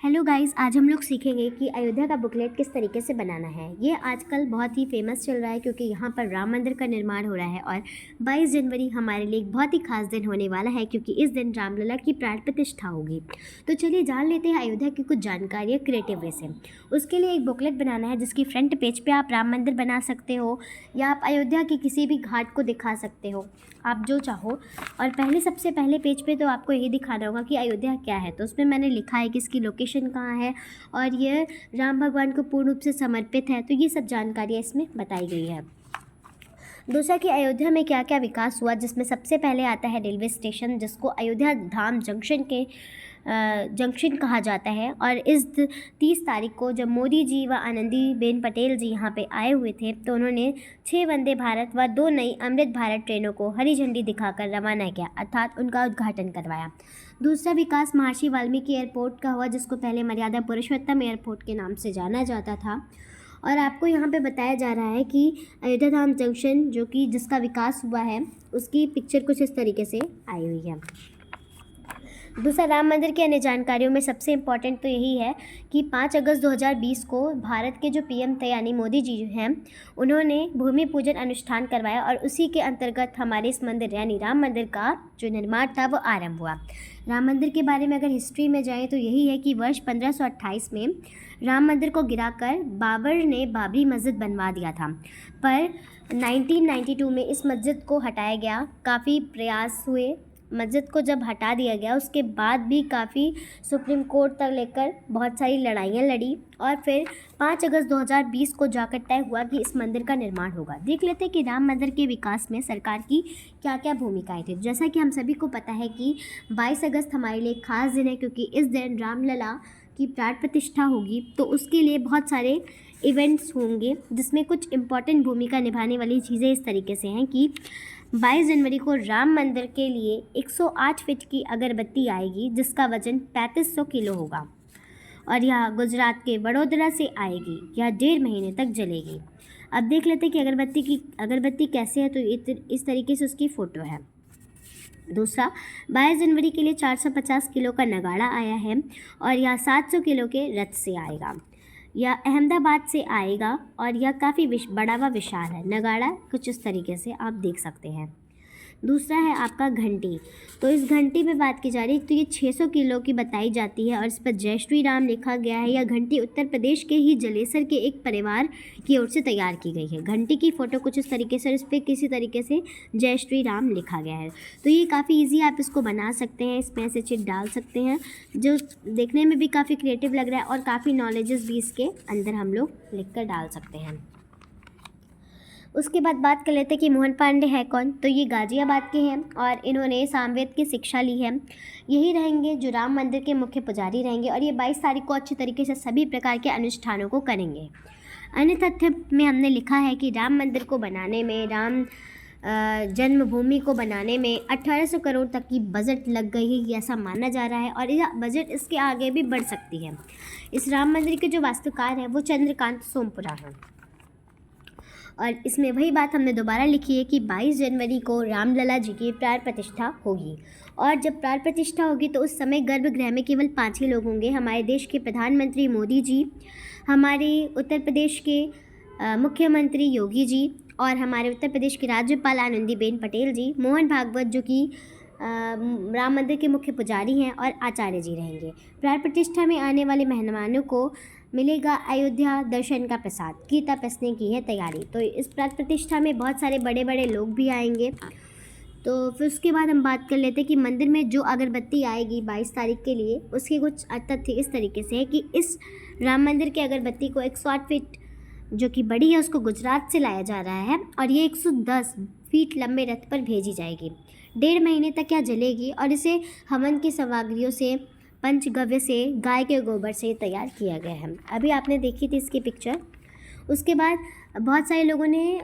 Hello guys, आज हम लोग सीखेंगे कि अयोध्या का बुकलेट किस तरीके से बनाना है। ये आजकल बहुत ही फेमस चल रहा है क्योंकि यहाँ पर राम मंदिर का निर्माण हो रहा है और 22 जनवरी हमारे लिए एक बहुत ही खास दिन होने वाला है क्योंकि इस दिन रामलला की प्राण प्रतिष्ठा होगी। तो चलिए जान लेते हैं अयोध्या की कुछ जानकारियाँ क्रिएटिव वे से। उसके लिए एक बुकलेट बनाना है जिसकी फ्रंट पेज पर आप राम मंदिर बना सकते हो या आप अयोध्या के किसी भी घाट को दिखा सकते हो, आप जो चाहो। और सबसे पहले पेज पे तो आपको यही दिखाना होगा कि अयोध्या क्या है। तो उसमें मैंने लिखा है कि इसकी लोकेशन कहाँ है और ये राम भगवान को पूर्ण रूप से समर्पित है। तो ये सब जानकारियाँ इसमें बताई गई है। दूसरा कि अयोध्या में क्या क्या विकास हुआ, जिसमें सबसे पहले आता है रेलवे स्टेशन, जिसको अयोध्या धाम जंक्शन कहा जाता है। और इस 30 तारीख को जब मोदी जी व आनंदीबेन पटेल जी यहाँ पे आए हुए थे तो उन्होंने 6 वंदे भारत व 2 नई अमृत भारत ट्रेनों को हरी झंडी दिखाकर रवाना किया, अर्थात उनका उद्घाटन करवाया। दूसरा विकास महर्षि वाल्मीकि एयरपोर्ट का हुआ, जिसको पहले मर्यादा पुरुषोत्तम एयरपोर्ट के नाम से जाना जाता था। और आपको यहाँ पे बताया जा रहा है कि अयोध्या धाम जंक्शन जिसका विकास हुआ है उसकी पिक्चर कुछ इस तरीके से आई हुई है। दूसरा, राम मंदिर की अन्य जानकारियों में सबसे इम्पॉर्टेंट तो यही है कि 5 अगस्त 2020 को भारत के जो पीएम थे यानी मोदी जी जो हैं, उन्होंने भूमि पूजन अनुष्ठान करवाया और उसी के अंतर्गत हमारे इस मंदिर यानी राम मंदिर का जो निर्माण था वो आरंभ हुआ। राम मंदिर के बारे में अगर हिस्ट्री में जाएँ तो यही है कि वर्ष 1528 में राम मंदिर को गिराकर बाबर ने बाबरी मस्जिद बनवा दिया था, पर 1992 में इस मस्जिद को हटाया गया। काफ़ी प्रयास हुए, मस्जिद को जब हटा दिया गया उसके बाद भी काफ़ी सुप्रीम कोर्ट तक लेकर बहुत सारी लड़ाइयाँ लड़ी और फिर 5 अगस्त 2020 को जाकर तय हुआ कि इस मंदिर का निर्माण होगा। देख लेते हैं कि राम मंदिर के विकास में सरकार की क्या क्या भूमिकाएं थी। जैसा कि हम सभी को पता है कि 22 अगस्त हमारे लिए खास दिन है क्योंकि इस दिन रामलला की प्राण प्रतिष्ठा होगी। तो उसके लिए बहुत सारे इवेंट्स होंगे जिसमें कुछ इम्पॉर्टेंट भूमिका निभाने वाली चीज़ें इस तरीके से हैं कि 22 जनवरी को राम मंदिर के लिए 108 फीट की अगरबत्ती आएगी जिसका वजन 3500 किलो होगा और यह गुजरात के वडोदरा से आएगी। यह 1.5 महीने तक जलेगी। अब देख लेते हैं कि अगरबत्ती कैसे है। तो इस तरीके से उसकी फ़ोटो है। दूसरा, 22 जनवरी के लिए 450 किलो का नगाड़ा आया है और यह 700 किलो के रथ से आएगा। यह अहमदाबाद से आएगा और यह काफ़ी बड़ा व विशाल है। नगाड़ा कुछ इस तरीके से आप देख सकते हैं। दूसरा है आपका घंटी। तो इस घंटी पे बात की जा रही है तो ये 600 किलो की बताई जाती है और इस पर जय श्री राम लिखा गया है। यह घंटी उत्तर प्रदेश के ही जलेसर के एक परिवार की ओर से तैयार की गई है। घंटी की फ़ोटो कुछ इस तरीके से और इस पर किसी तरीके से जय श्री राम लिखा गया है। तो ये काफ़ी ईजी, आप इसको बना सकते हैं, इसमें ऐसे चिट डाल सकते हैं जो देखने में भी काफ़ी क्रिएटिव लग रहा है और काफ़ी नॉलेजेस भी इसके अंदर हम लोग लिख कर डाल सकते हैं। उसके बाद बात कर लेते हैं कि मोहन पांडे है कौन। तो ये गाज़ियाबाद के हैं और इन्होंने सामवेद की शिक्षा ली है। यही रहेंगे जो राम मंदिर के मुख्य पुजारी रहेंगे और ये 22 तारीख को अच्छी तरीके से सभी प्रकार के अनुष्ठानों को करेंगे। अन्य तथ्य में हमने लिखा है कि राम मंदिर को बनाने में, राम जन्मभूमि को बनाने में 1800 करोड़ तक की बजट लग गई है, ऐसा माना जा रहा है और यह बजट इसके आगे भी बढ़ सकती है। इस राम मंदिर के जो वास्तुकार हैं वो चंद्रकांत सोमपुरा हैं। और इसमें वही बात हमने दोबारा लिखी है कि 22 जनवरी को रामलला जी की प्राण प्रतिष्ठा होगी और जब प्राण प्रतिष्ठा होगी तो उस समय गर्भगृह में केवल 5 ही लोग होंगे। हमारे देश के प्रधानमंत्री मोदी जी, हमारे उत्तर प्रदेश के मुख्यमंत्री योगी जी और हमारे उत्तर प्रदेश के राज्यपाल आनंदीबेन पटेल जी, मोहन भागवत जो कि राम मंदिर के मुख्य पुजारी हैं और आचार्य जी रहेंगे। प्राण प्रतिष्ठा में आने वाले मेहमानों को मिलेगा अयोध्या दर्शन का प्रसाद। गीता पसने की है तैयारी। तो इस प्राण प्रतिष्ठा में बहुत सारे बड़े बड़े लोग भी आएंगे। तो फिर उसके बाद हम बात कर लेते हैं कि मंदिर में जो अगरबत्ती आएगी 22 तारीख के लिए, उसके कुछ तथ्य इस तरीके से है कि इस राम मंदिर के अगरबत्ती को 108 फीट जो कि बड़ी है उसको गुजरात से लाया जा रहा है और ये 110 फीट लंबे रथ पर भेजी जाएगी। 1.5 महीने तक यह जलेगी और इसे हवन की सामग्रियों से, पंचगव्य से, गाय के गोबर से तैयार किया गया है। अभी आपने देखी थी इसकी पिक्चर। उसके बाद बहुत सारे लोगों ने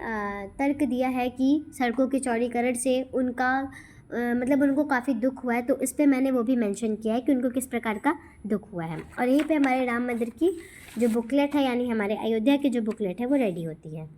तर्क दिया है कि सड़कों के चौड़ीकरण से उनको काफ़ी दुख हुआ है। तो इस पे मैंने वो भी मेंशन किया है कि उनको किस प्रकार का दुख हुआ है। और यहीं पे हमारे राम मंदिर की जो बुकलेट है यानी हमारे अयोध्या की जो बुकलेट है वो रेडी होती है।